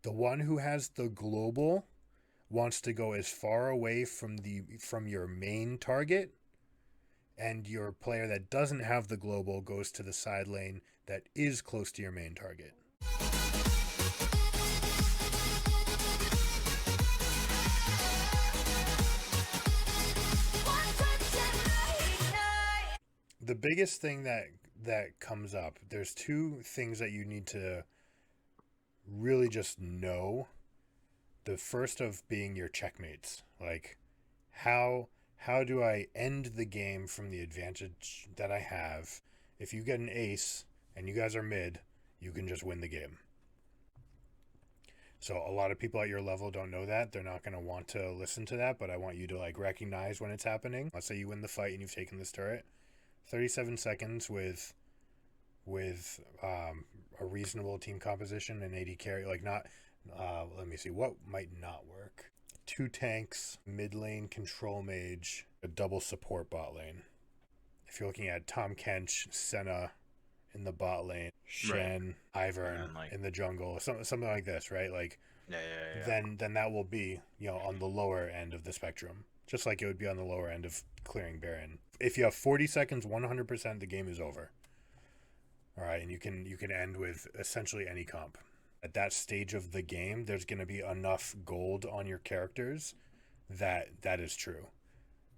The one who has the global wants to go as far away from your main target, and your player that doesn't have the global goes to the side lane that is close to your main target. The biggest thing that comes up, there's two things that you need to really just know. The first of being your checkmates. Like how do I end the game from the advantage that I have? If you get an ace and you guys are mid, you can just win the game. So a lot of people at your level don't know that. They're not going to want to listen to that, but I want you to like recognize when it's happening. Let's say you win the fight and you've taken this turret. 37 seconds with a reasonable team composition and AD carry, like not let me see what might not work. Two tanks, mid lane control mage, a double support bot lane. If you're looking at Tom Kench, Senna in the bot lane, Shen, right. Ivern like, in the jungle, something like this, right? Like, yeah. Then that will be, you know, on the lower end of the spectrum, just like it would be on the lower end of clearing Baron. If you have 40 seconds, 100%, the game is over. All right, and you can end with essentially any comp. At that stage of the game, there's going to be enough gold on your characters that is true.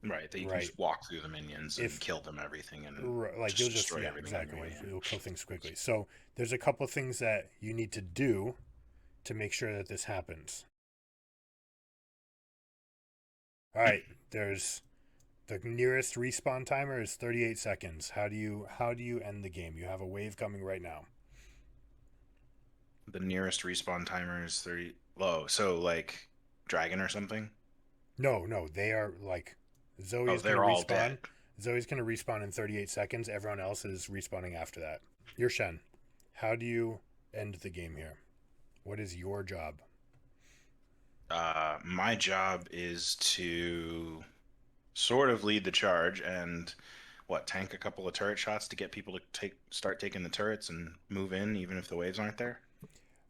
Right, that you can just walk through the minions and kill them everything and like you'll just yeah, exactly. You'll kill things quickly. So there's a couple things that you need to do to make sure that this happens. All right, there's the nearest respawn timer is 38 seconds. How do you end the game? You have a wave coming right now. The nearest respawn timer is 30. Oh, so like dragon or something? No, they are like Zoe's they're all dead. Zoe's gonna respawn in 38 seconds. Everyone else is respawning after that. You're Shen. How do you end the game here? What is your job? My job is to sort of lead the charge and tank a couple of turret shots to get people to start taking the turrets and move in, even if the waves aren't there.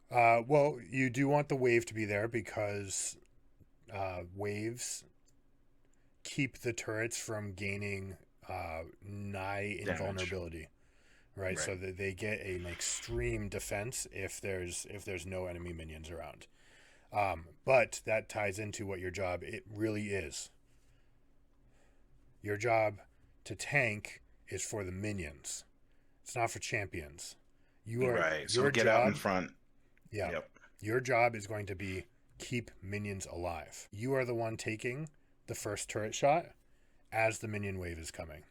Well, you do want the wave to be there because waves keep the turrets from gaining nigh invulnerability, right? So that they get an extreme defense if there's no enemy minions around. But that ties into what your job it really is. Your job to tank is for the minions. It's not for champions. You are right. So your get job, out in front. Yeah. Yep. Your job is going to be keep minions alive. You are the one taking the first turret shot as the minion wave is coming.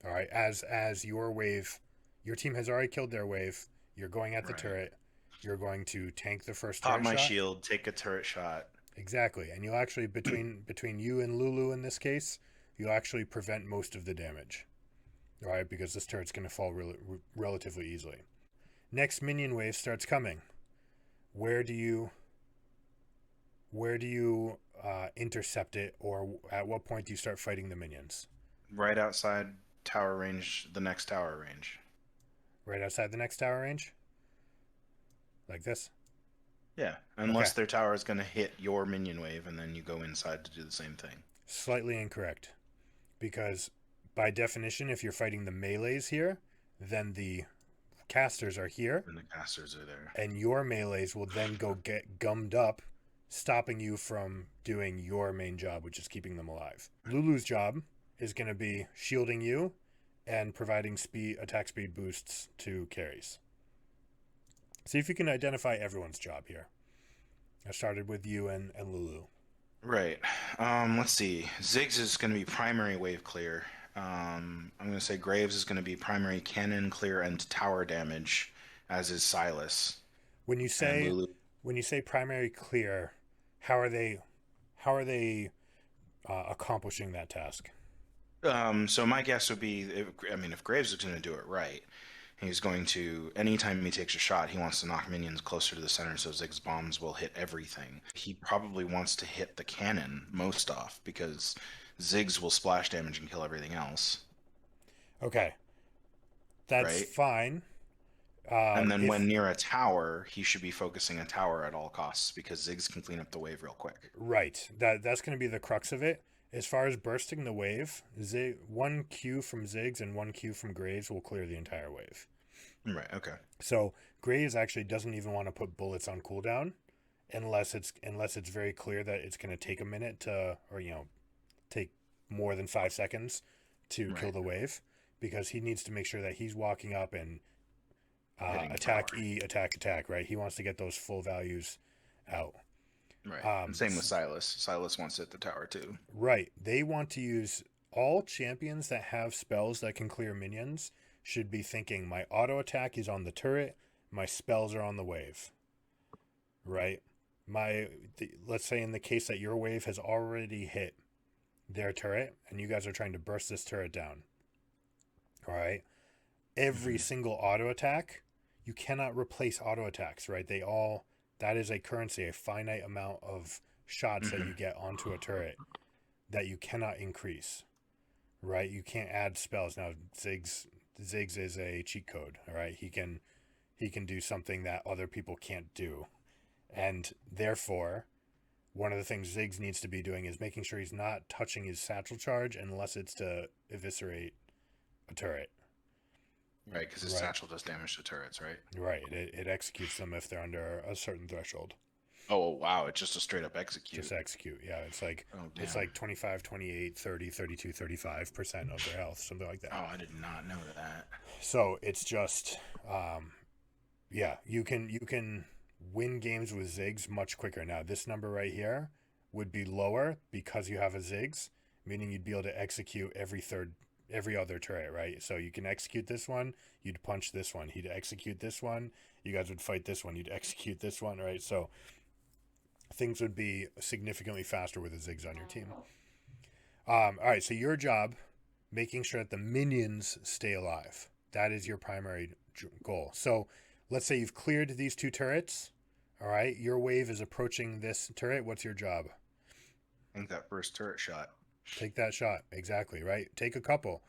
All right. As your wave, your team has already killed their wave. You're going at the turret. You're going to tank the first turret shot. Pop my shield, take a turret shot. Exactly. And you'll actually, between you and Lulu in this case, you'll actually prevent most of the damage. All right, because this turret's going to fall relatively easily. Next minion wave starts coming. Where do you intercept it, or at what point do you start fighting the minions? Right outside tower range, the next tower range. Right outside the next tower range? Like this? Yeah, unless their tower is going to hit your minion wave, and then you go inside to do the same thing. Slightly incorrect. Because by definition, if you're fighting the melees here, then the casters are here. And the casters are there. And your melees will then go get gummed up, stopping you from doing your main job, which is keeping them alive. Lulu's job is going to be shielding you and providing attack speed boosts to carries. See if you can identify everyone's job here. I started with you and Lulu. Right. Let's see. Ziggs is going to be primary wave clear. I'm going to say Graves is going to be primary cannon clear and tower damage, as is Silas. When you say primary clear, how are they accomplishing that task? So my guess would be, if Graves is going to do it right, he's going to, anytime he takes a shot, he wants to knock minions closer to the center so Ziggs bombs will hit everything. He probably wants to hit the cannon most off because Ziggs will splash damage and kill everything else. Okay. That's fine. And then when If near a tower, he should be focusing a tower at all costs because Ziggs can clean up the wave real quick. right, that's going to be the crux of it. As far as bursting the wave, one Q from Ziggs and one Q from Graves will clear the entire wave. Right. Okay. So Graves actually doesn't even want to put bullets on cooldown unless it's very clear that it's going to take a minute to, or take more than 5 seconds to kill Right. the wave, because he needs to make sure that he's walking up and Hitting attack tower. E, attack, right? He wants to get those full values out. Right. And Um, same with Silas. Silas wants to hit the tower too. right. They want to use all champions that have spells that can clear minions should be thinking my auto attack is on the turret, my spells are on the wave. Right? Let's say in the case that your wave has already hit their turret and you guys are trying to burst this turret down. All right? Every Hmm. single auto attack, you cannot replace auto attacks, right? That is a currency, a finite amount of shots that you Hmm. get onto a turret that you cannot increase, right? You can't add spells. Now Ziggs is a cheat code, all right? He can do something that other people can't do. And therefore, one of the things Ziggs needs to be doing is making sure he's not touching his satchel charge unless it's to eviscerate a turret. Right, because his Right. satchel does damage to turrets, right? Right. It executes them if they're under a certain threshold. Oh wow, it's just a straight up Just execute. execute. Yeah, Oh it's damn. like 25, 28, 30, 32, 35% of their health, something like that. Oh, I did not know that. So it's just yeah, you can win games with Ziggs much quicker. Now, this number right here would be lower because you have a Ziggs, meaning you'd be able to execute every other turret, right? So you can execute this one, you'd punch this one, he'd execute this one, you guys would fight this one, you'd execute this one, right? So things would be significantly faster with a Ziggs on your team. All right, so your job, making sure that the minions stay alive. That is your primary goal. So let's say you've cleared these two turrets. All right, your wave is approaching this turret. What's your job? I think that first turret shot. Take that shot. Exactly, right? Take a couple.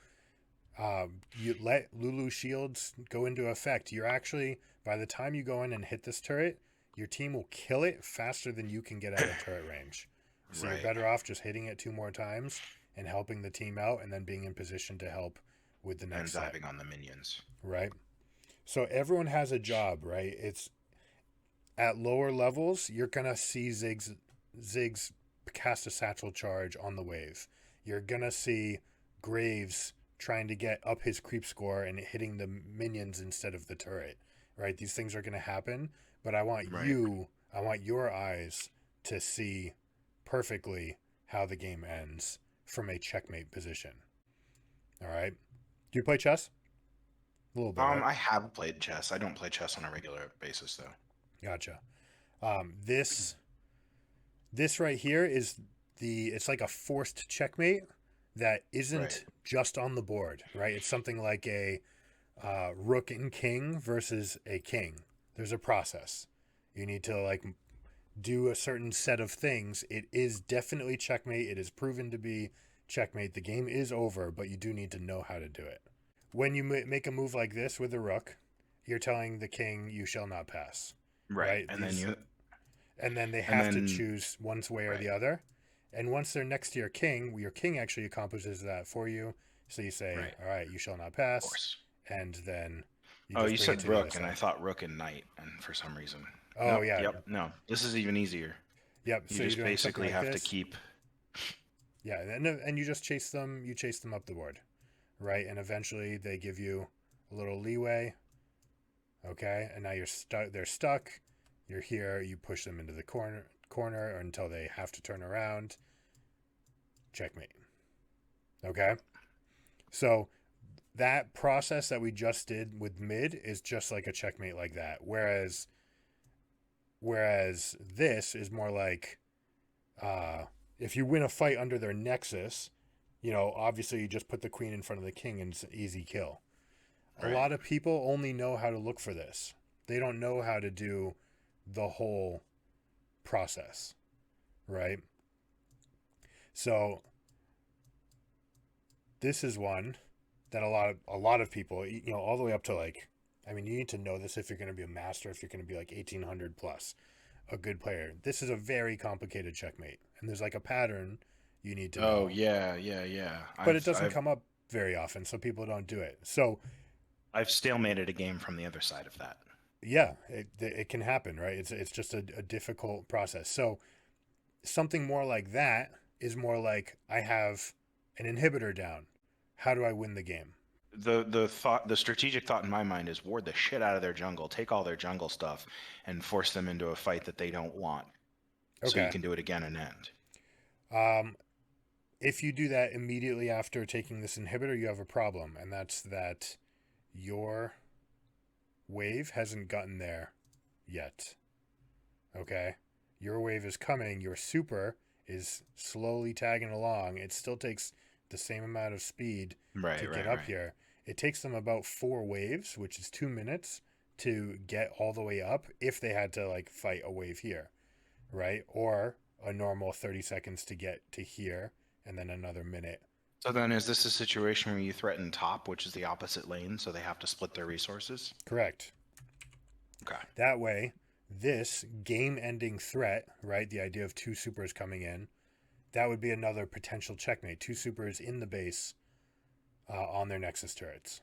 You let Lulu shields go into effect. You're actually, by the time you go in and hit this turret, your team will kill it faster than you can get out of turret range. So you're Right. better off just hitting it two more times and helping the team out and then being in position to help with the And next set, diving on the minions. right? So everyone has a job, right? It's at lower levels, you're gonna see Ziggs cast a satchel charge on the wave. You're gonna see Graves trying to get up his creep score and hitting the minions instead of the turret. Right? These things are gonna happen, but Right. I want your eyes to see perfectly how the game ends from a checkmate position. All right. Do you play chess? A little bit, right? I have played chess. I don't play chess on a regular basis though. Gotcha. This right here is it's like a forced checkmate that Right. isn't just on the board, right? It's something like a rook and king versus a king. There's a process. You need to like do a certain set of things. It is definitely checkmate. It is proven to be checkmate. The game is over, but you do need to know how to do it. When you make a move like this with a rook, you're telling the king you shall not pass, Right. right? And then you And then they and have to then choose one way or right. the other. And once they're next to your king actually accomplishes that for you. So you say, Right. all right, you shall not Of pass. course. And then you Oh, just you bring it said to the other rook and I side. thought rook and knight and for some reason. Oh, Nope, yeah. yep, no. This is even easier. Yep. You So you're just doing something basically like have to this. keep Yeah. And you just you chase them up the board. Right. And eventually they give you a little leeway. Okay. And now they're stuck. You're here. You push them into the corner until they have to turn around. Checkmate. Okay. So that process that we just did with mid is just like a checkmate like that. Whereas this is more like if you win a fight under their nexus, obviously you just put the queen in front of the king and it's an easy kill. A right. lot of people only know how to look for this. They don't know how to do the whole process, right? So this is one that a lot of people, all the way up to like I mean, you need to know this if you're going to be a master, if you're going to be like 1800 plus, a good player. This is a very complicated checkmate, and there's like a pattern you need to Oh know, yeah, yeah, yeah. but it doesn't come up very often, so people don't do it. So I've stalemated a game from the other side of that. yeah, it can happen, right? It's just a difficult process. So something more like that is more like I have an inhibitor down. How do I win the game? The strategic thought in my mind is ward the shit out of their jungle, take all their jungle stuff, and force them into a fight that they don't want, so you Okay. can do it again and end. Um, if you do that immediately after taking this inhibitor, you have a problem, and that's that your wave hasn't gotten there yet. Okay? Your wave is coming, your super is slowly tagging along. It still takes the same amount of speed to Right, get right, up right. here. It takes them about 4 waves, which is 2 minutes, to get all the way up if they had to like fight a wave here, right? Or a normal 30 seconds to get to here and then another minute. So then, is this a situation where you threaten top, which is the opposite lane, so they have to split their resources? Correct. Okay. That way, this game ending threat, right? The idea of 2 supers coming in, that would be another potential checkmate. 2 supers in the base on their Nexus turrets.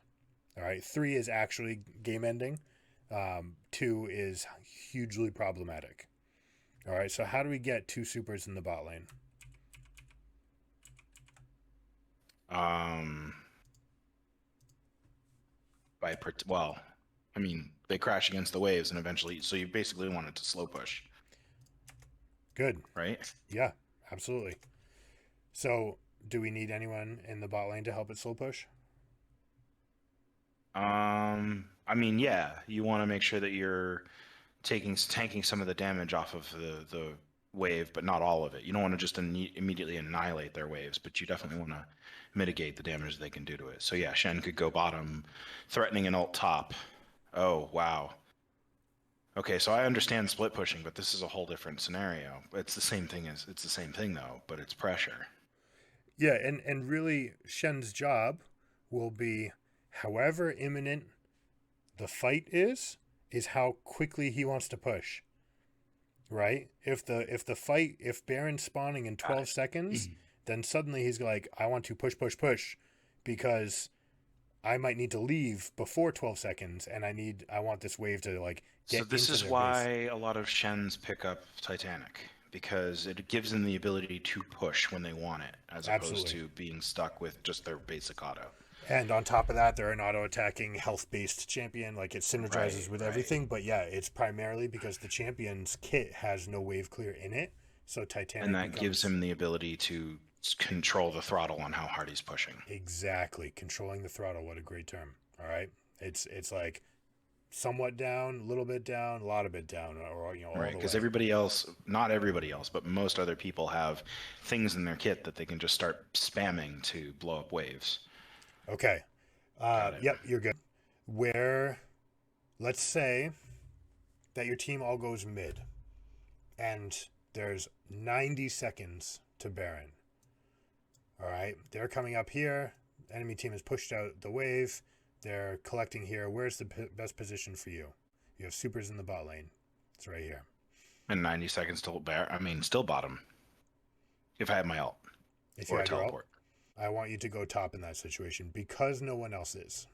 All right. 3 is actually game ending. 2 is hugely problematic. All right. So, how do we get 2 supers in the bot lane? Um, well, I mean, they crash against the waves and eventually, so you basically want it to slow push, Good. right? Yeah, absolutely. So, do we need anyone in the bot lane to help it slow push? I mean, yeah, you want to make sure that you're tanking some of the damage off of the wave, but not all of it. You don't want to just immediately annihilate their waves, but you definitely want to mitigate the damage they can do to it. So yeah, Shen could go bottom, threatening an ult top. Oh wow. Okay, so I understand split pushing, but this is a whole different scenario. It's the same thing though, but it's pressure. Yeah, and really Shen's job will be however imminent the fight is how quickly he wants to push. Right? If Baron's spawning in Got 12 seconds, it. then suddenly he's like, I want to push because I might need to leave before 12 seconds and I want this wave to like So get this into is their base. why a lot of Shens pick up Titanic, because it gives them the ability to push when they want it, as opposed Absolutely. to being stuck with just their basic auto. And on top of that, they're an auto attacking, health based champion. Like it synergizes Right, with right. everything. But yeah, it's primarily because the champion's kit has no wave clear in it. So And Titanic that gives becomes him the ability to control the throttle on how hard he's pushing. exactly controlling the throttle. What a great term. All right. It's like somewhat down, a little bit down, a lot of bit down, or all Right, the because way. everybody else, not everybody else, but most other people have things in their kit that they can just start spamming to blow up waves. Okay. Got it. Yep, you're good. Where let's say that your team all goes mid and there's 90 seconds to Baron. All right, they're coming up here. Enemy team has pushed out the wave. They're collecting here. Where's the best position for you? You have supers in the bot lane. It's right here. And 90 seconds till still bottom. If I had my ult If you or a had your ult, teleport. I want you to go top in that situation because no one else is.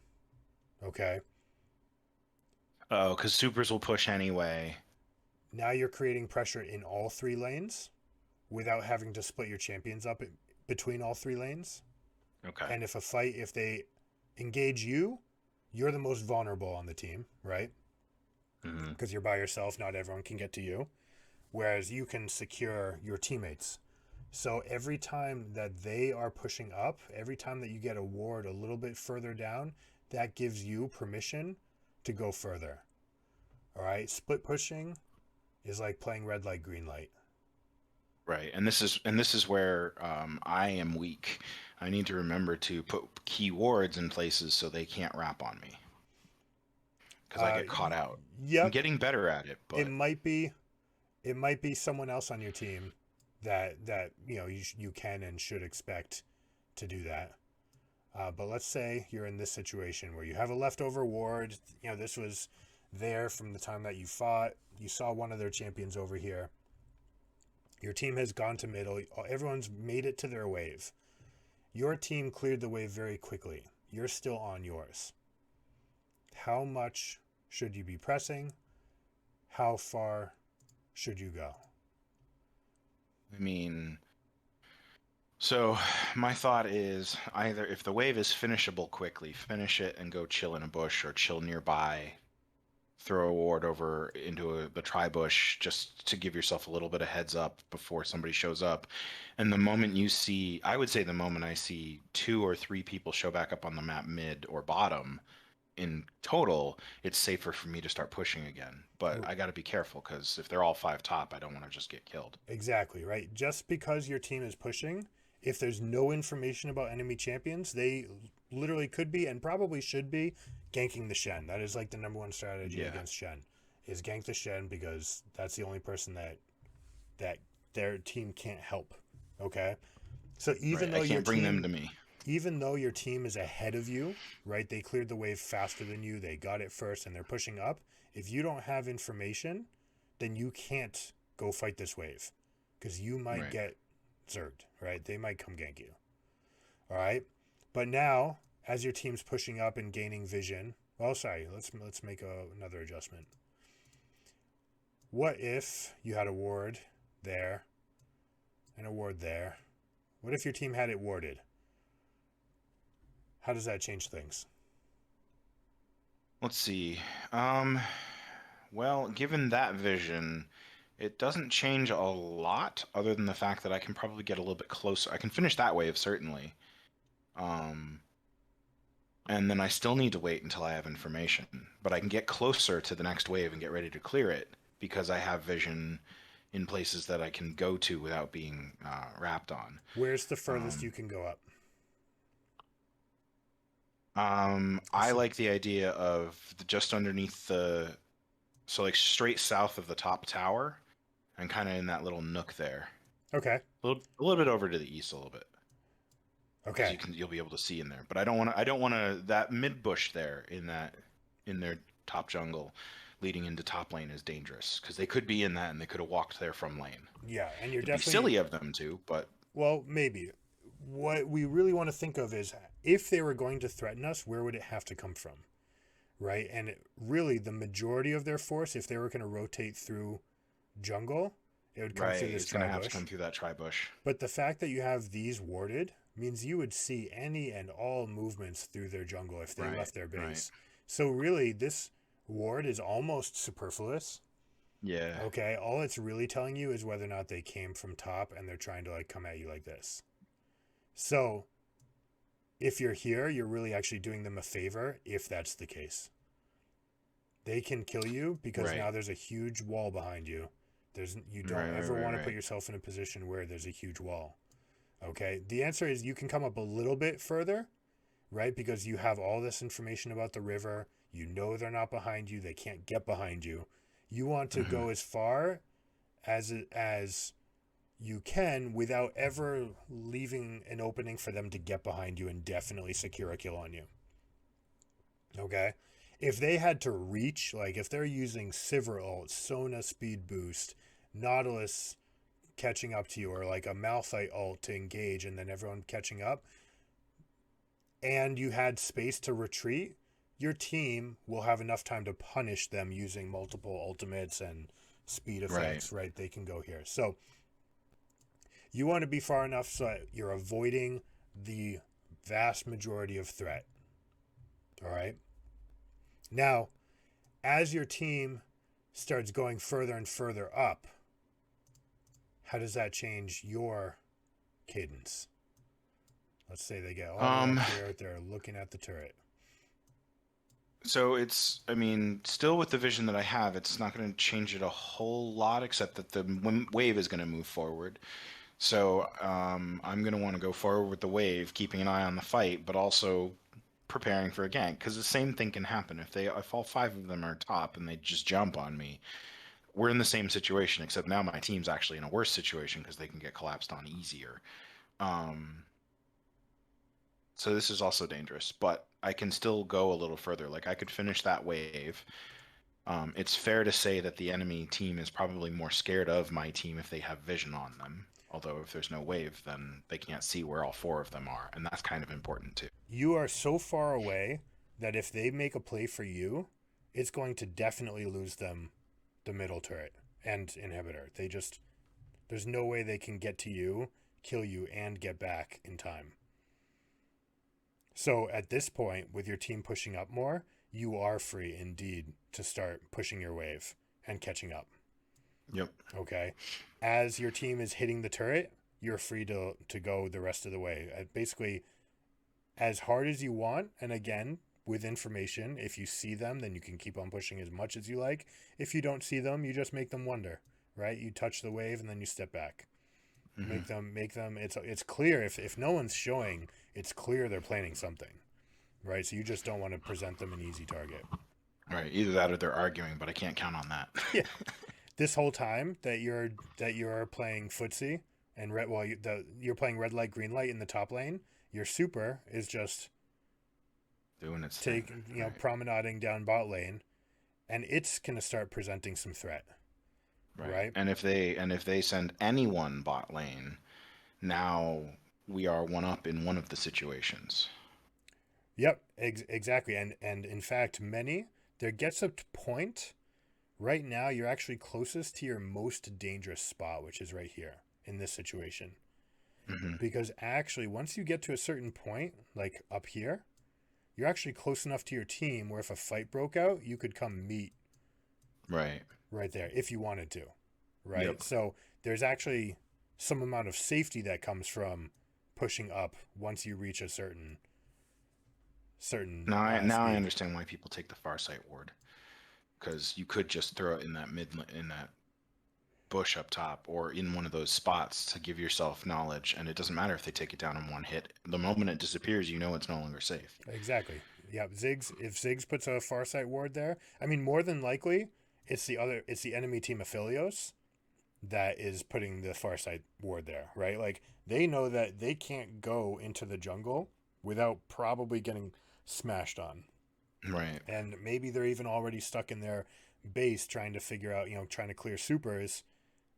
Okay. Oh, because supers will push anyway. Now you're creating pressure in all 3 lanes without having to split your champions up between all 3 lanes. Okay. And if they engage you, you're the most vulnerable on the team, right? Hmm. Because you're by yourself, not everyone can get to you. Whereas you can secure your teammates. So every time that they are pushing up, every time that you get a ward a little bit further down, that gives you permission to go further. All right, split pushing is like playing red light, green light. Right, and this is where I am weak. I need to remember to put keywords in places so they can't wrap on me, because I Uh, get caught out. I'm yep, getting better at it, it but might be it might be someone else on your team that you can and should expect to do that. But let's say you're in this situation where you have a leftover ward. You know, this was there from the time that you fought. You saw one of their champions over here. Your team has gone to middle. Everyone's made it to their wave. Your team cleared the wave very quickly. You're still on yours. How much should you be pressing? How far should you go? I mean, so my thought is either if the wave is finishable quickly, finish it and go chill in a bush or chill nearby, throw a ward over into the tri-bush just to give yourself a little bit of heads up before somebody shows up. And the moment you see, I would say the moment I see 2 or 3 people show back up on the map mid or bottom, in total, it's safer for me to start pushing again. But I got to be careful because if they're all 5 top, I don't want to just get killed. Exactly, right? Just because your team is pushing, if there's no information about enemy champions, they literally could be and probably should be ganking the Shen. That is like the number one strategy Yeah. against Shen, is gank the Shen, because that's the only person that their team can't help. Okay? So even Right. though I your can't bring them team to me. even though your team is ahead of you, right? They cleared the wave faster than you. They got it first and they're pushing up. If you don't have information, then you can't go fight this wave because you might Right. get zerged, right? They might come gank you. All right? But now, as your team's pushing up and gaining vision, well, sorry, let's make another adjustment. What if you had a ward there and a ward there? What if your team had it warded? How does that change things? Let's see. Well, given that vision, it doesn't change a lot other than the fact that I can probably get a little bit closer. I can finish that wave, certainly. Um, and then I still need to wait until I have information. But I can get closer to the next wave and get ready to clear it because I have vision in places that I can go to without being wrapped on. Where's the furthest you can go up? I like the idea of just underneath the, so like straight south of the top tower, and kind of in that little nook there. Okay. A little bit over to the east a little bit, because Okay. you'll be able to see in there. But I don't want to that mid bush there in their top jungle, leading into top lane is dangerous because they could be in that and they could have walked there from lane. Yeah, and you're It'd be definitely, silly of them to, but well, maybe. What we really want to think of is, if they were going to threaten us, where would it have to come from? Right? And really, the majority of their force, if they were going to rotate through jungle, it would come right, through this it's gonna tri have to bush. come through that tri bush. But the fact that you have these warded means you would see any and all movements through their jungle if they Right, left their right. base. So really, this ward is almost superfluous. Yeah, Okay, all it's really telling you is whether or not they came from top and they're trying to like come at you like this. So if you're here, you're really actually doing them a favor if that's the case. They can kill you because right, now there's a huge wall behind you. You don't right, right, ever right, want to put right. yourself in a position where there's a huge wall. Okay? The answer is you can come up a little bit further, right? Because you have all this information about the river. You know they're not behind you. They can't get behind you. You want to Mhm. go as far as you can without ever leaving an opening for them to get behind you and definitely secure a kill on you. Okay? If they had to reach, like if they're using Sivir ult, Sona speed boost, Nautilus catching up to you, or like a Malphite ult to engage and then everyone catching up, and you had space to retreat, your team will have enough time to punish them using multiple ultimates and speed Right. effects, right? They can go here. So you want to be far enough so that you're avoiding the vast majority of threat. All right. Now, as your team starts going further and further up, how does that change your cadence? Let's say they get all the way Um, up here, they're looking at the turret. so it's, I mean, still with the vision that I have, it's not going to change it a whole lot, except that the wave is going to move forward. So I'm going to want to go forward with the wave, keeping an eye on the fight, but also preparing for a gank. Because the same thing can happen if all 5 of them are top and they just jump on me. We're in the same situation, except now my team's actually in a worse situation because they can get collapsed on easier. Um, So this is also dangerous, but I can still go a little further. Like I could finish that wave. It's fair to say that the enemy team is probably more scared of my team if they have vision on them. Although if there's no wave, then they can't see where all four of them are, and that's kind of important too. You are so far away that if they make a play for you, it's going to definitely lose them the middle turret and inhibitor. There's no way they can get to you, kill you, and get back in time. So at this point, with your team pushing up more, you are free indeed to start pushing your wave and catching up. Yep. Okay. As your team is hitting the turret, you're free to go the rest of the way. Basically, as hard as you want. And again, with information, if you see them, then you can keep on pushing as much as you like. If you don't see them, you just make them wonder, right? You touch the wave and then you step back. Mm-hmm. Make them. It's clear if no one's showing, it's clear they're planning something, right? So you just don't want to present them an easy target. Right. Either that or they're arguing, but I can't count on that. Yeah. This whole time that you're playing footsie and you're playing red light green light in the top lane, your super is just Doing its thing. Right. promenading down bot lane, and it's gonna start presenting some threat, Right. right? And if they send anyone bot lane, now we are one up in one of the situations. Yep, exactly. And in fact, there gets a point right now you're actually closest to your most dangerous spot, which is right here in this situation. Mm-hmm. Because actually, once you get to a certain point, like up here, you're actually close enough to your team where if a fight broke out, you could come meet Right. right there if you wanted to, right? Yep. So there's actually some amount of safety that comes from pushing up once you reach a certain Now I speed. understand why people take the Farsight ward, because you could just throw it in that bush up top or in one of those spots to give yourself knowledge, and it doesn't matter if they take it down in one hit. The moment it disappears, you know it's no longer safe. Exactly. Yeah, if Ziggs puts a Farsight ward there, I mean more than likely it's the enemy team Aphelios that is putting the Farsight ward there, right? Like they know that they can't go into the jungle without probably getting smashed on. Right. And maybe they're even already stuck in their base trying to figure out, trying to clear supers,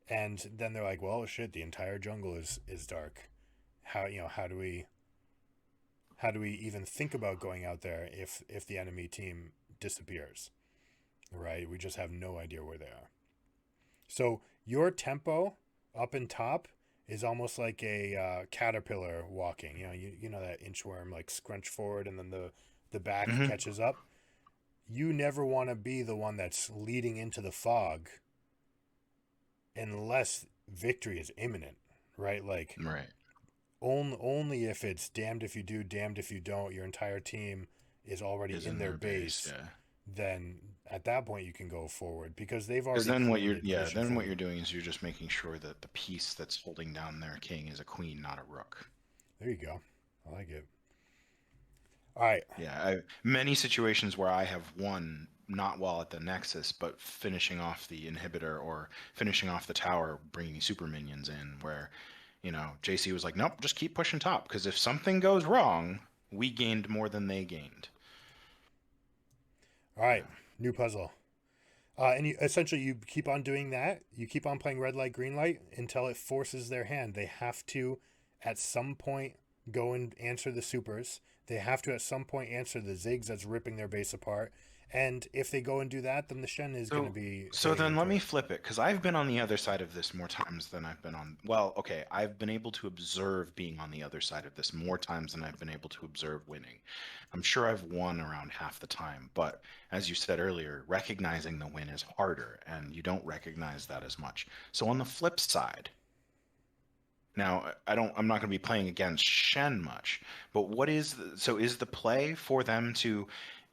and then they're like, well, shit, the entire jungle is dark. How do we even think about going out there if the enemy team disappears, right? We just have no idea where they are. So your tempo up and top is almost like a caterpillar walking. You know that inchworm like scrunch forward and then the back Mm-hmm. catches up. You never want to be the one that's leading into the fog unless victory is imminent, right? Like Right. only if it's damned if you do, damned if you don't, your entire team is already Is in in their their base, base, yeah. then at that point you can go forward because they've Because already created vision then for what you. you're doing is you're just making sure that the piece that's holding down their king is a queen, not a rook. There you go. I like it. All right. Yeah, many situations where I have won not while at the nexus, but finishing off the inhibitor or finishing off the tower, bringing super minions in. Where, JC was like, "Nope, just keep pushing top, because if something goes wrong, we gained more than they gained." All right. New puzzle. And essentially you keep on doing that. You keep on playing red light, green light until it forces their hand. They have to, at some point, go and answer the supers. They have to, at some point, answer the Ziggs that's ripping their base apart. And if they go and do that, then the Shen is going to So, be so hitting then their let me turret. flip it, because I've been on the other side of this more times than I've been on. Well, okay, I've been able to observe being on the other side of this more times than I've been able to observe winning. I'm sure I've won around half the time, but as you said earlier, recognizing the win is harder, and you don't recognize that as much. So on the flip side, now I'm not going to be playing against Shen much, but is the play for them to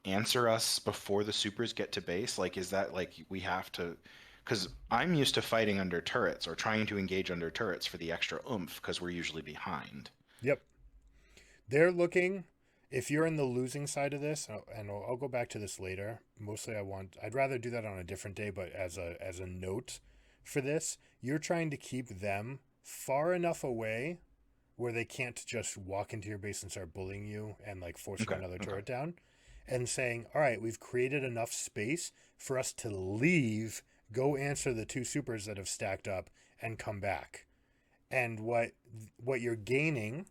answer us before the supers get to base? Like, is that like we have to? Because I'm used to fighting under turrets or trying to engage under turrets for the extra oomph because we're usually behind. Yep. They're looking, if you're in the losing side of this, and I'll go back to this later. Mostly I'd rather do that on a different day, but as a note for this, you're trying to keep them far enough away where they can't just walk into your base and start bullying you and like forcing Okay. another Okay. turret down, and saying, all right, we've created enough space for us to leave, go answer the two supers that have stacked up, and come back. And what you're gaining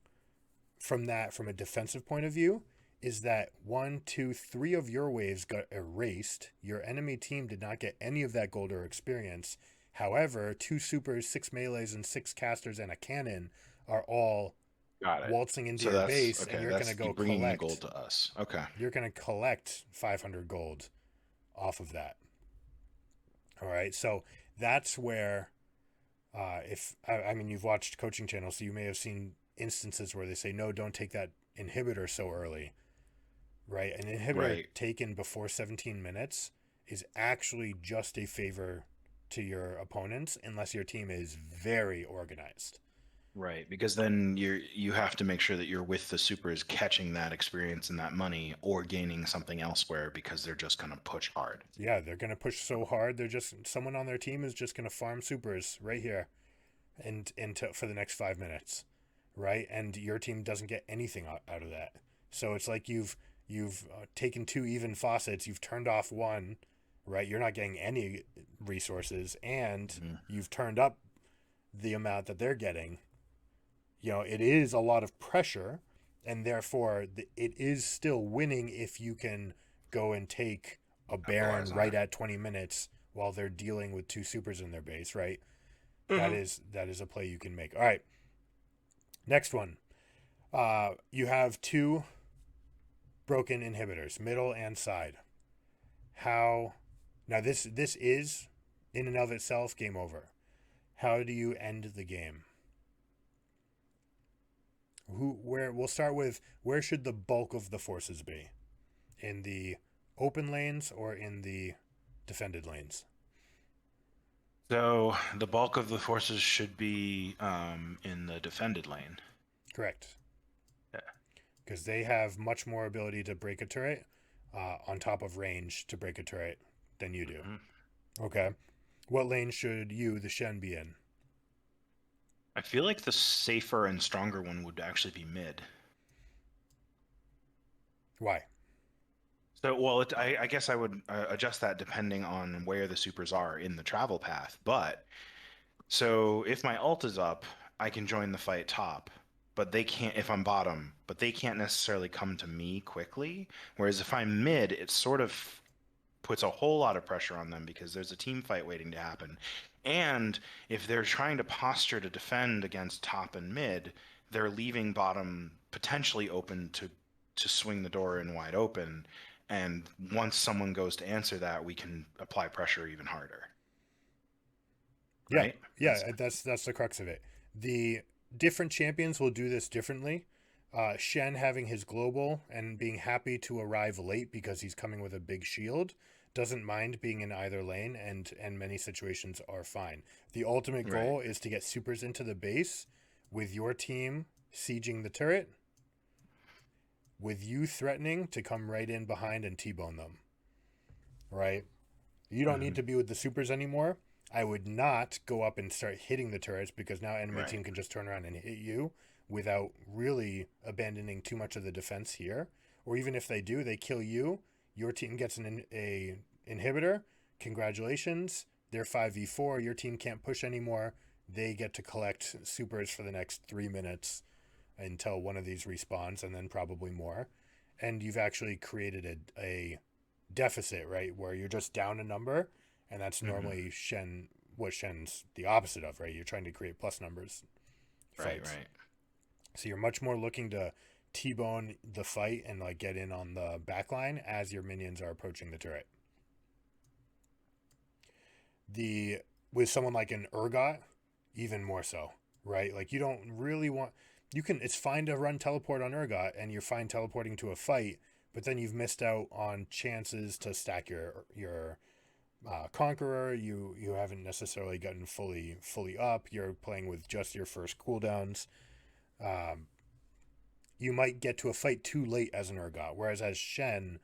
from that, from a defensive point of view, is that one, two, three of your waves got erased. Your enemy team did not get any of that gold or experience. However, two supers, six melees, and six casters and a cannon are all Got it. waltzing into So your that's base, and okay. you're going to That's you go bringing the gold collect. to us. Okay. You're going to collect 500 gold off of that. All right. So that's where, if I mean, you've watched coaching channels, so you may have seen instances where they say, no, don't take that inhibitor so early, right? An inhibitor Right. taken before 17 minutes is actually just a favor to your opponents unless your team is very organized. Right, because then you have to make sure that you're with the supers catching that experience and that money or gaining something elsewhere because they're just going to push hard. Yeah, they're going to push so hard. They're just, someone on their team is just going to farm supers right here and into for the next 5 minutes, right? And your team doesn't get anything out of that. So it's like you've taken two even faucets, you've turned off one, right? You're not getting any resources, and Mhm. you've turned up the amount that they're getting. It is a lot of pressure, and therefore it is still winning if you can go and take a Capitalize Baron on right it. at 20 minutes while they're dealing with two supers in their base, right? That Hmm. is that is a play you can make. All right, next one. You have two broken inhibitors, middle and side. How now this is in and of itself game over. How do you end the game? Where we'll start with, where should the bulk of the forces be? In the open lanes or in the defended lanes? So the bulk of the forces should be in the defended lane. Correct. Yeah. Because they have much more ability to break a turret, on top of range to break a turret, than you do. Hmm. Okay. What lane should you, the Shen, be in? I feel like the safer and stronger one would actually be mid. Why? So, well, I guess I would adjust that depending on where the supers are in the travel path. But so if my ult is up, I can join the fight top, but they can't if I'm bottom, but they can't necessarily come to me quickly. Whereas if I'm mid, it sort of puts a whole lot of pressure on them because there's a team fight waiting to happen. And if they're trying to posture to defend against top and mid, they're leaving bottom potentially open to swing the door in wide open. And once someone goes to answer that, we can apply pressure even harder. Yeah, Right? yeah, that's the crux of it. The different champions will do this differently. Shen having his global and being happy to arrive late because he's coming with a big shield, doesn't mind being in either lane, and many situations are fine. The ultimate Right. goal is to get supers into the base with your team sieging the turret, with you threatening to come right in behind and T-bone them, right? You don't need Hmm. to be with the supers anymore. I would not go up and start hitting the turrets, because now enemy Right. team can just turn around and hit you without really abandoning too much of the defense here. Or even if they do, they kill you. Your team gets a inhibitor. Congratulations, they're 5v4. Your team can't push anymore. They get to collect supers for the next 3 minutes until one of these respawns, and then probably more. And you've actually created a deficit, right? Where you're just down a number, and that's Hmm. normally what Shen's the opposite of, right? You're trying to create plus numbers Right. fights. Right. So you're much more looking to T-bone the fight and like get in on the back line as your minions are approaching the turret. The With someone like an Urgot, even more so, right? Like you don't really want, you can, it's fine to run teleport on Urgot and you're fine teleporting to a fight, but then you've missed out on chances to stack your Conqueror. You haven't necessarily gotten fully up. You're playing with just your first cooldowns. Um, you might get to a fight too late as an Urgot, whereas as Shen,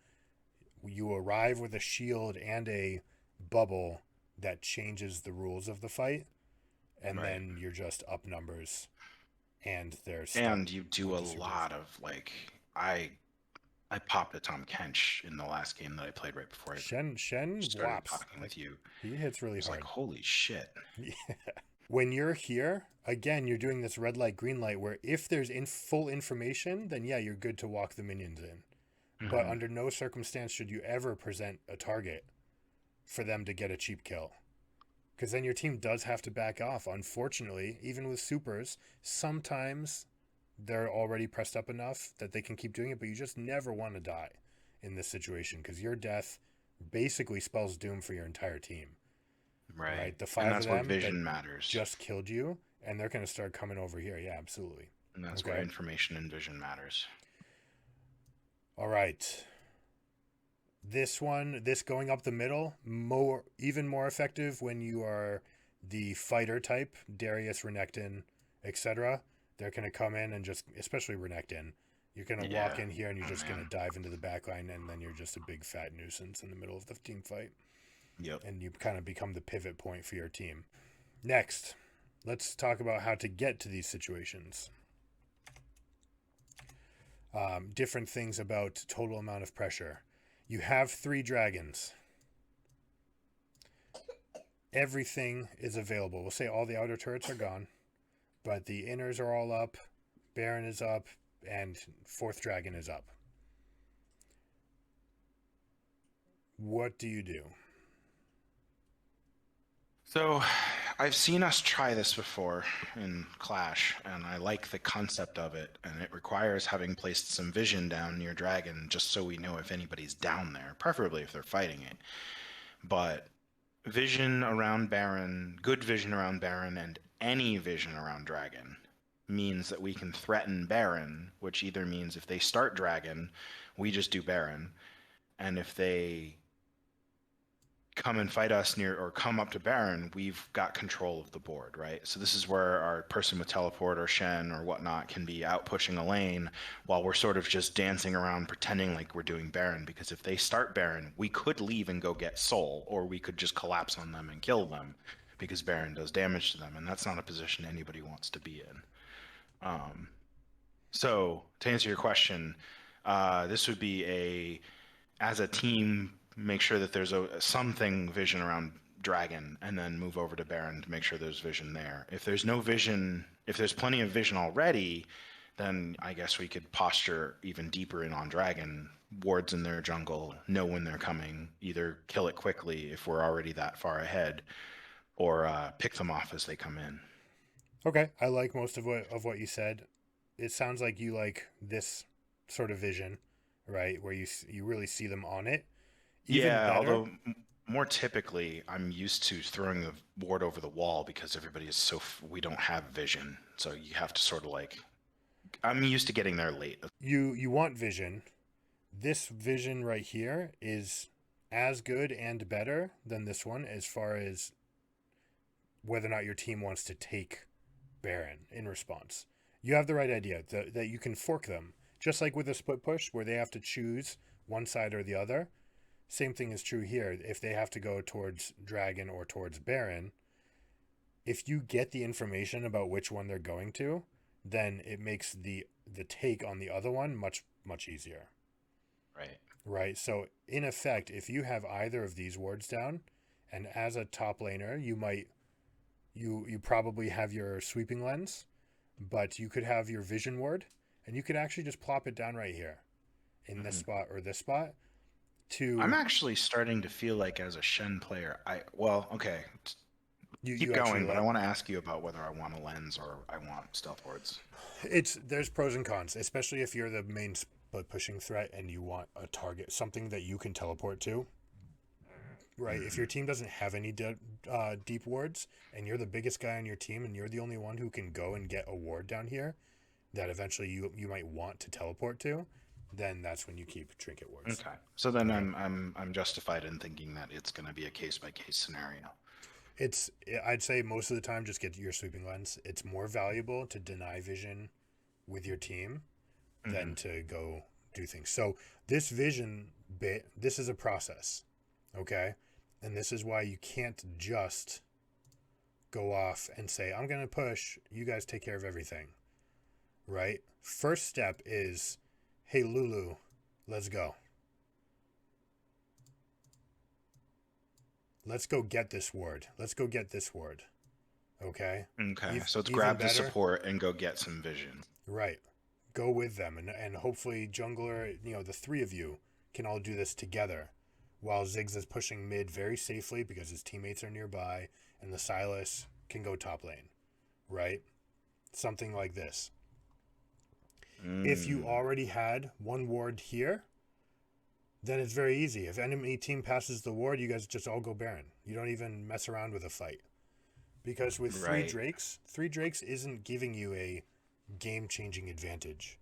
you arrive with a shield and a bubble that changes the rules of the fight, and Right. then you're just up numbers and they're stuck And you do with a the supers. lot of like I popped a Tom Kench in the last game that I played right before I Shen started whops. talking Like, with you. he hits I really was like, hard. holy shit. Yeah. When you're here, again, you're doing this red light, green light, where if there's full information, then yeah, you're good to walk the minions in. But Mm-hmm. under no circumstance should you ever present a target for them to get a cheap kill. Because then your team does have to back off. Unfortunately, even with supers, sometimes they're already pressed up enough that they can keep doing it, but you just never want to die in this situation because your death basically spells doom for your entire team, Right. right? The And five of that's where them that vision matters. just killed you, and they're going to start coming over here. Yeah, absolutely. And that's where Okay. information and vision matters. All right. This going up the middle, even more effective when you are the fighter type, Darius, Renekton, etc. They're going to come in and just, especially Renekton, you're going to walk Yeah. in here and you're Oh, just going to man. dive into the back line, and then you're just a big fat nuisance in the middle of the team fight. Yep. And you kind of become the pivot point for your team. Next, let's talk about how to get to these situations. Different things about total amount of pressure. You have 3 dragons. Everything is available. We'll say all the outer turrets are gone, but the inners are all up, Baron is up, and 4th dragon is up. What do you do? So I've seen us try this before in Clash, and I like the concept of it, and it requires having placed some vision down near Dragon just so we know if anybody's down there, preferably if they're fighting it. But vision around Baron, good vision around Baron, and any vision around Dragon means that we can threaten Baron, which either means if they start Dragon, we just do Baron, and if they come and fight us near or come up to Baron, we've got control of the board, right? So this is where our person with teleport or Shen or whatnot can be out pushing a lane while we're sort of just dancing around pretending like we're doing Baron. Because if they start Baron, we could leave and go get Soul, or we could just collapse on them and kill them because Baron does damage to them, and that's not a position anybody wants to be in. So to answer your question, this would be as a team, make sure that there's something vision around Dragon, and then move over to Baron to make sure there's vision there. If there's no vision, if there's plenty of vision already, then I guess we could posture even deeper in on Dragon, wards in their jungle, know when they're coming, either kill it quickly if we're already that far ahead, or pick them off as they come in. Okay, I like most of what you said. It sounds like you like this sort of vision, right? Where you really see them on it. Even Yeah, better, although more typically, I'm used to throwing the ward over the wall because everybody is we don't have vision. So you have to sort of like, I'm used to getting there late. you want vision. This vision right here is as good and better than this one as far as whether or not your team wants to take Baron in response. You have the right idea that you can fork them, just like with a split push where they have to choose one side or the other. Same thing is true here. If they have to go towards Dragon or towards Baron, if you get the information about which one they're going to, then it makes the take on the other one much easier. Right. Right? So in effect, if you have either of these wards down, and as a top laner, you probably have your sweeping lens, but you could have your vision ward, and you could actually just plop it down right here in this spot or this spot I'm to actually starting to feel like as a Shen player, well, okay, you keep actually going, but I what? want to ask you about whether I want a lens or I want stealth wards. There's pros and cons, especially if you're the main split pushing threat and you want a target, something that you can teleport to. Right, if your team doesn't have any deep wards, and you're the biggest guy on your team, and you're the only one who can go and get a ward down here, that eventually you might want to teleport to, then that's when you keep trinket wards. Okay, so then Okay, I'm justified in thinking that it's going to be a case by case scenario. I'd say most of the time just get your sweeping lens. It's more valuable to deny vision with your team than to go do things. So this vision bit, this is a process, okay, and this is why you can't just go off and say, I'm going to push, you guys take care of everything. right? First step is, hey, Lulu, let's go. Let's go get this ward. Let's go get this ward. Okay? Okay, so it's Even grab the better, support and go get some vision. right. Go with them. And hopefully, jungler, the three of you can all do this together while Ziggs is pushing mid very safely because his teammates are nearby and the Sylas can go top lane, right? Something like this. If you already had one ward here, then it's very easy. If enemy team passes the ward, you guys just all go Baron. You don't even mess around with a fight. Because with Right. three Drakes isn't giving you a game-changing advantage,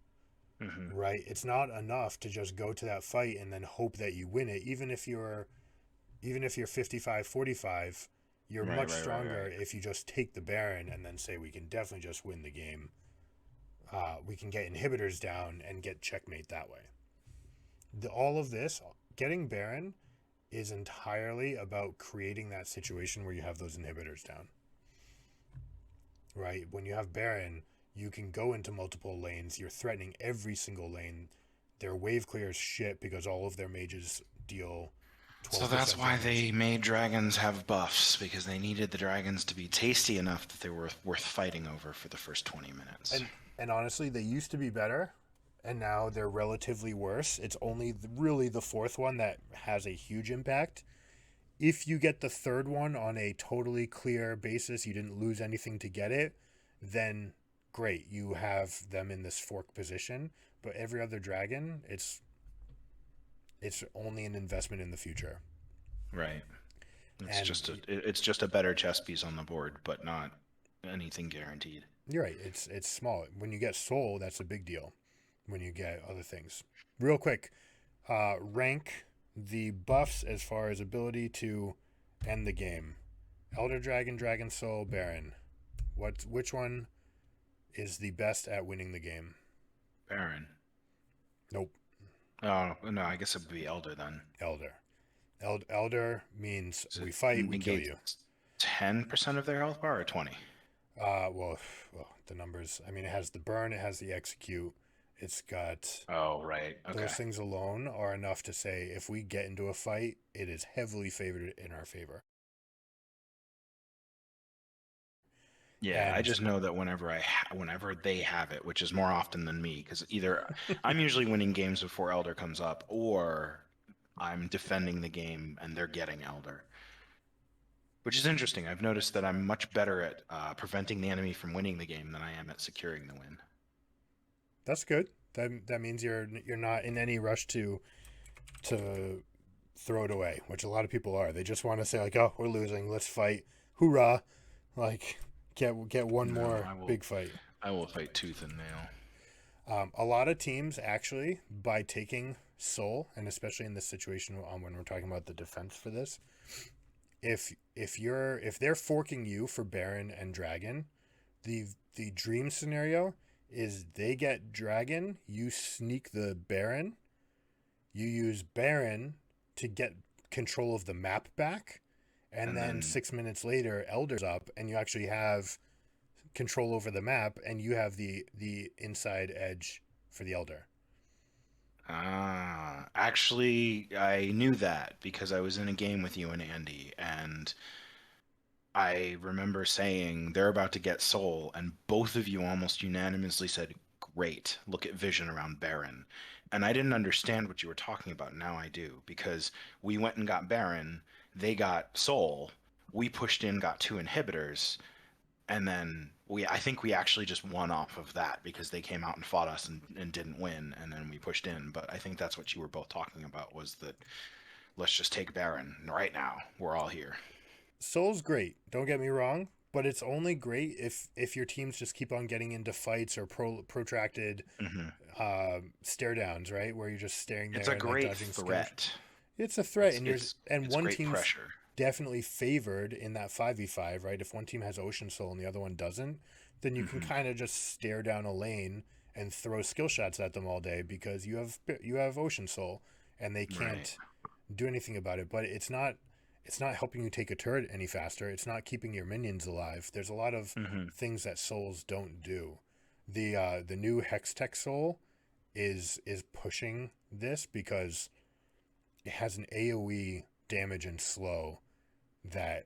Mm-hmm. right? It's not enough to just go to that fight and then hope that you win it. Even if you're 55-45, you're Right, much right, stronger right. if you just take the Baron and then say we can definitely just win the game. We can get inhibitors down and get checkmate that way. All of this, getting Baron, is entirely about creating that situation where you have those inhibitors down. Right? When you have Baron, you can go into multiple lanes. You're threatening every single lane. Their wave clear is shit because all of their mages deal 12% So that's why damage. they made dragons have buffs, because they needed the dragons to be tasty enough that they were worth fighting over for the first 20 minutes. And honestly, they used to be better, and now they're relatively worse. It's only really the fourth one that has a huge impact. If you get the third one on a totally clear basis, you didn't lose anything to get it, then great, you have them in this fork position. But every other dragon, it's only an investment in the future. Right. And It's just a better chess piece on the board, but not anything guaranteed. you're right, it's small. When you get soul, that's a big deal. When you get other things, real quick, rank the buffs as far as ability to end the game. Elder Dragon, Dragon Soul, Baron. Which one is the best at winning the game? Baron. Nope. Oh, no, I guess it would be Elder then. Elder. Elder means So we fight, we kill negate you. 10% of their health bar or 20? Well, the numbers. I mean, it has the burn, it has the execute. It's got Oh, right. Okay. those things alone are enough to say if we get into a fight, it is heavily favored in our favor. Yeah, I And just know that whenever they have it, which is more often than me, because either I'm usually winning games before Elder comes up, or I'm defending the game and they're getting Elder. Which is interesting. I've noticed that I'm much better at preventing the enemy from winning the game than I am at securing the win. that's good. That means you're not in any rush to throw it away, which a lot of people are. They just want to say like, "Oh, we're losing. Let's fight. Hoorah." Like get one No, more big fight. I will fight tooth and nail. A lot of teams actually, by taking soul, and especially in this situation when we're talking about the defense for this, if they're forking you for Baron and Dragon, the dream scenario is they get Dragon, you sneak the Baron, you use Baron to get control of the map back, and then 6 minutes later Elder's up and you actually have control over the map and you have the inside edge for the Elder. Actually, I knew that because I was in a game with you and Andy, and I remember saying they're about to get soul, and both of you almost unanimously said, "Great, look at vision around Baron." And I didn't understand what you were talking about. Now I do, because we went and got Baron, they got soul, we pushed in, got 2 inhibitors, and then I think we actually just won off of that because they came out and fought us and didn't win, and then we pushed in. But I think that's what you were both talking about, was that let's just take Baron right now. We're all here. Soul's great, don't get me wrong, but it's only great if your teams just keep on getting into fights or protracted stare downs, right? Where you're just staring there It's a and like great dodging skills. threat. It's a threat, and It's one great team's pressure. definitely favored in that 5v5, right? If one team has Ocean Soul and the other one doesn't, then you can kind of just stare down a lane and throw skill shots at them all day because you have Ocean Soul and they can't do anything about it. But it's not helping you take a turret any faster. It's not keeping your minions alive. There's a lot of things that souls don't do The new Hextech Soul is pushing this because it has an AoE damage and slow that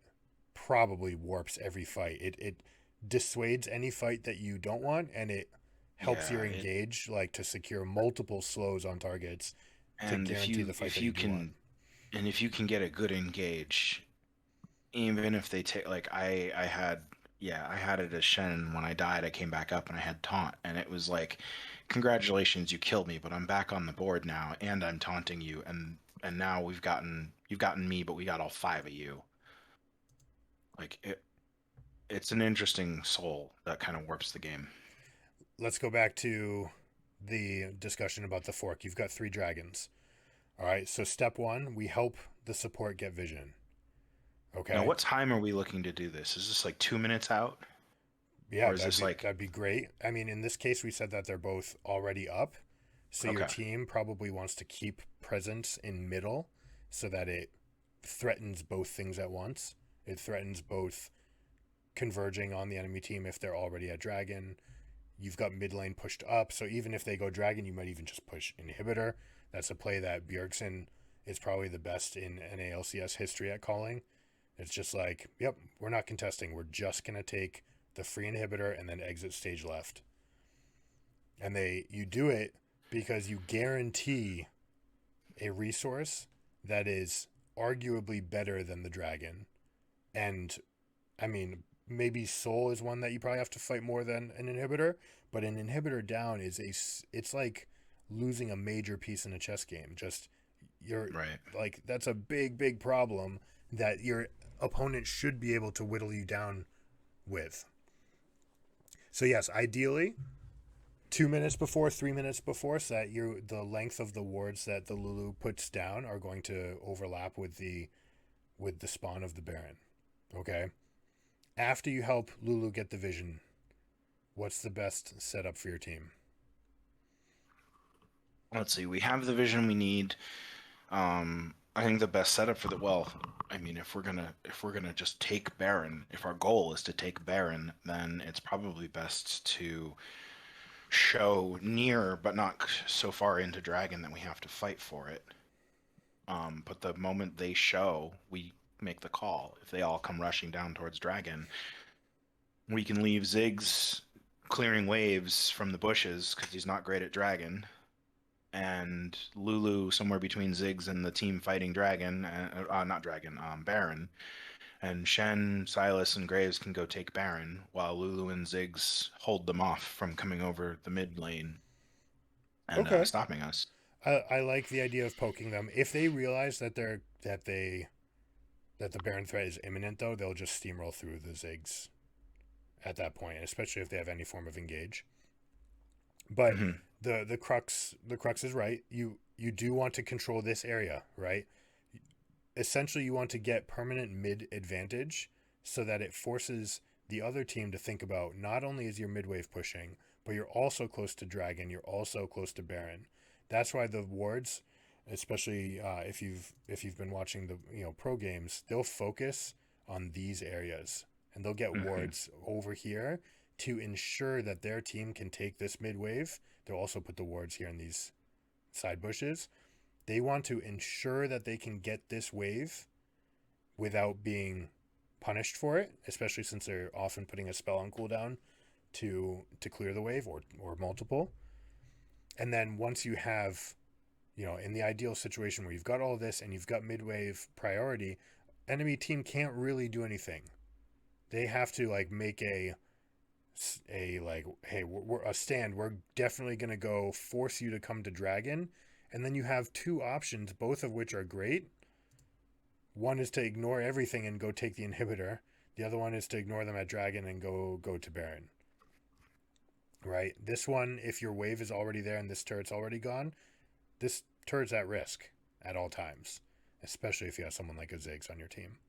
probably warps every fight. It dissuades any fight that you don't want, and it helps Yeah, your it engage like to secure multiple slows on targets to and guarantee the fight if that you you do want. can and if you can get a good engage, even if they take like I had yeah, I had it as Shen. When I died, I came back up and I had taunt, and it was like, congratulations, you killed me, but I'm back on the board now, and I'm taunting you, and now you've gotten me, but we got all five of you. Like it's an interesting soul that kind of warps the game. Let's go back to the discussion about the fork. You've got 3 dragons. All right, so step one, we help the support get vision. Now, Okay. what time are we looking to do this? Is this like 2 minutes out, Yeah, or is this like that'd be great. I mean, in this case, we said that they're both already up, so your okay? team probably wants to keep presence in middle, so that it threatens both things at once. It threatens both converging on the enemy team if they're already at dragon. You've got mid lane pushed up, so even if they go dragon, you might even just push inhibitor. That's a play that Bjergsen is probably the best in NALCS history at calling. It's just like, yep, we're not contesting. We're just gonna take the free inhibitor and then exit stage left. And you do it because you guarantee a resource that is arguably better than the dragon. And I mean, maybe soul is one that you probably have to fight more than an inhibitor, but an inhibitor down is it's like losing a major piece in a chess game. Just you're Right. like that's a big problem that your opponent should be able to whittle you down with. So yes, ideally 2 minutes before, 3 minutes before, so that the length of the wards that the Lulu puts down are going to overlap with the spawn of the Baron. Okay. After you help Lulu get the vision, what's the best setup for your team? Let's see. We have the vision we need. I think the best setup for the well, I mean, if we're gonna just take Baron, if our goal is to take Baron, then it's probably best to show near, but not so far into Dragon that we have to fight for it. But the moment they show, we make the call. If they all come rushing down towards Dragon, we can leave Ziggs clearing waves from the bushes because he's not great at Dragon, and Lulu somewhere between Ziggs and the team fighting Dragon, not Dragon, Baron. And Shen, Silas, and Graves can go take Baron, while Lulu and Ziggs hold them off from coming over the mid lane and Okay. stopping us. I like the idea of poking them. If they realize that the Baron threat is imminent, though, they'll just steamroll through the Ziggs at that point, especially if they have any form of engage. But Hmm. the crux is right. You do want to control this area, right? Essentially, you want to get permanent mid advantage so that it forces the other team to think about not only is your mid wave pushing, but you're also close to dragon, you're also close to baron. That's why the wards, especially if you've been watching the pro games, they'll focus on these areas and they'll get Hmm. wards over here to ensure that their team can take this mid wave. They'll also put the wards here in these side bushes. They want to ensure that they can get this wave without being punished for it, especially since they're often putting a spell on cooldown to clear the wave or multiple. And then once you have, in the ideal situation where you've got all this and you've got mid wave priority, enemy team can't really do anything. They have to like make a like, hey, we're a stand. We're definitely gonna go force you to come to dragon, and then you have 2 options, both of which are great. One is to ignore everything and go take the inhibitor. The other one is to ignore them at dragon and go to baron. Right. This one, if your wave is already there and this turret's already gone, this turret's at risk at all times, especially if you have someone like a Ziggs on your team.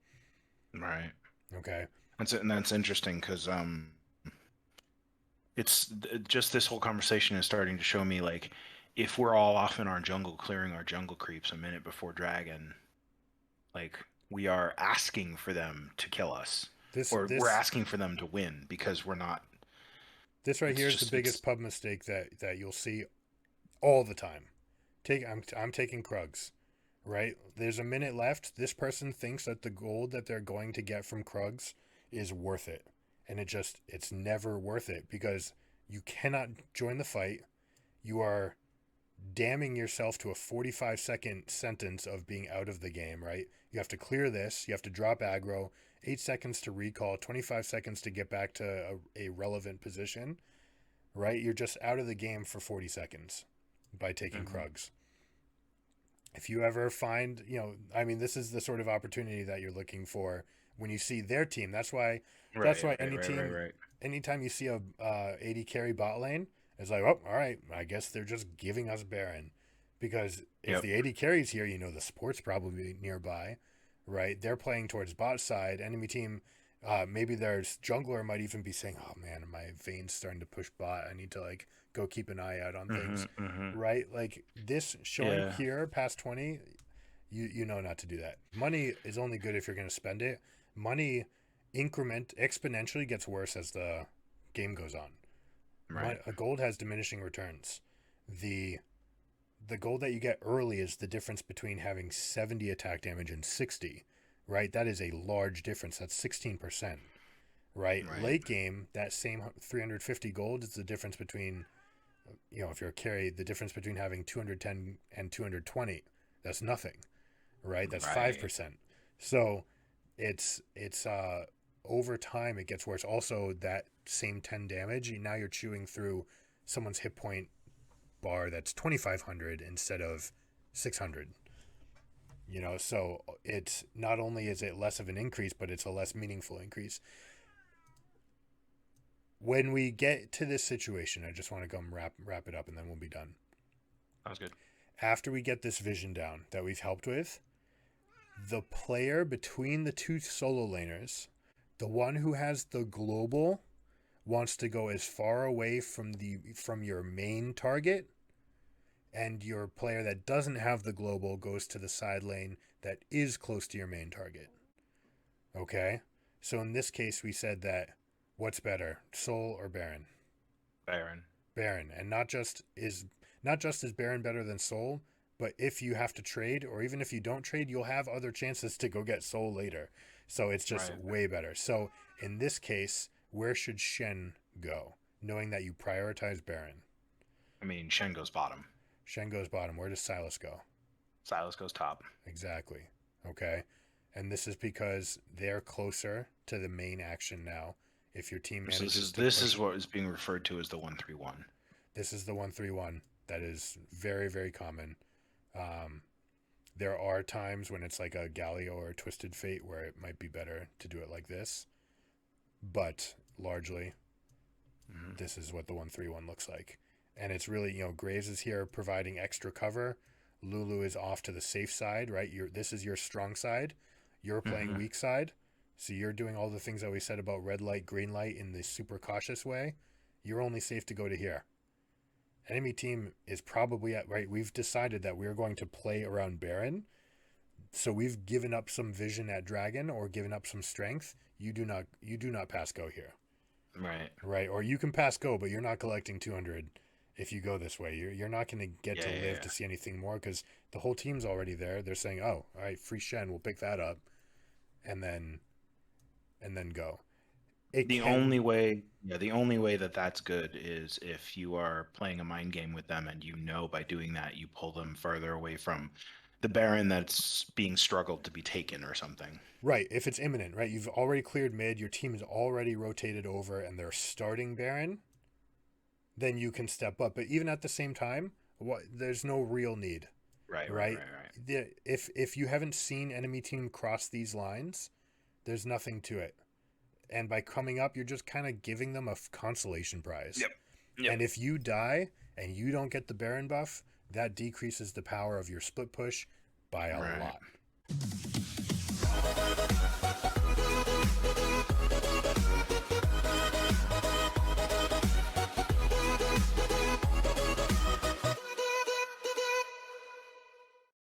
Right. Okay. That's interesting because it's just this whole conversation is starting to show me like if we're all off in our jungle clearing our jungle creeps a minute before dragon, like we are asking for them to kill us, This or we're this asking for them to win because we're not. This right It's here is the just biggest pub mistake that you'll see all the time. I'm taking Krugs, right? There's a minute left. This person thinks that the gold that they're going to get from Krugs is worth it. And it's never worth it because you cannot join the fight. You are damning yourself to a 45-second sentence of being out of the game, right? You have to clear this. You have to drop aggro, 8 seconds to recall, 25 seconds to get back to a relevant position, right? You're just out of the game for 40 seconds by taking Krugs. If you ever find, this is the sort of opportunity that you're looking for when you see their team. That's why anytime you see a AD carry bot lane, it's like, oh, all right, I guess they're just giving us Baron. Because if the AD carry's here, the support's probably nearby, right? They're playing towards bot side. Enemy team, maybe their jungler might even be saying, oh man, my veins starting to push bot. I need to go keep an eye out on things, right? Like this showing here past 20, you know not to do that. Money is only good if you're going to spend it. Money exponentially gets worse as the game goes on. Right. A gold has diminishing returns. The gold that you get early is the difference between having 70 attack damage and 60, right? That is a large difference. That's 16%, right? Late game, that same 350 gold is the difference between, if you're a carry, the difference between having 210 and 220. That's nothing, right? That's 5%. So it's over time it gets worse. Also, that same 10 damage, now you're chewing through someone's hit point bar that's 2,500 instead of 600. So it's not only is it less of an increase, but it's a less meaningful increase. When we get to this situation, I just want to come wrap it up and then we'll be done. Sounds good. After we get this vision down that we've helped with, the player between the two solo laners, the one who has the global, wants to go as far away from your main target, and your player that doesn't have the global goes to the side lane that is close to your main target. Okay? So in this case, we said that what's better, Soul or Baron? Baron. And not just is Baron better than Soul, but if you have to trade, or even if you don't trade, you'll have other chances to go get Soul later. So it's just way better. So in this case, where should Shen go, knowing that you prioritize Baron? Shen goes bottom. Shen goes bottom. Where does Silas go? Silas goes top. Exactly. Okay. And this is because they're closer to the main action now. If your team manages this is what is being referred to as the 1-3-1. This is the 1-3-1. That is very, very common. There are times when it's like a Galio or a Twisted Fate where it might be better to do it like this. But largely, this is what the 1-3-1 looks like. And it's really, Graves is here providing extra cover. Lulu is off to the safe side, right? This is your strong side. You're playing weak side. So you're doing all the things that we said about red light, green light in the super cautious way. You're only safe to go to here. Enemy team is probably right. We've decided that we're going to play around Baron. So we've given up some vision at Dragon or given up some strength. You do not pass go here. Right. Or you can pass go, but you're not collecting 200 if you go this way. You're not going to get to live to see anything more because the whole team's already there. They're saying, oh, all right, free Shen, we'll pick that up and then go. The only way that that's good is if you are playing a mind game with them and by doing that you pull them further away from the Baron that's being struggled to be taken or something. Right, if it's imminent, right? You've already cleared mid, your team is already rotated over and they're starting Baron, then you can step up. But even at the same time, there's no real need. Right. If you haven't seen enemy team cross these lines, there's nothing to it. And by coming up, you're just kind of giving them a consolation prize. Yep. And if you die and you don't get the Baron buff, that decreases the power of your split push by a lot.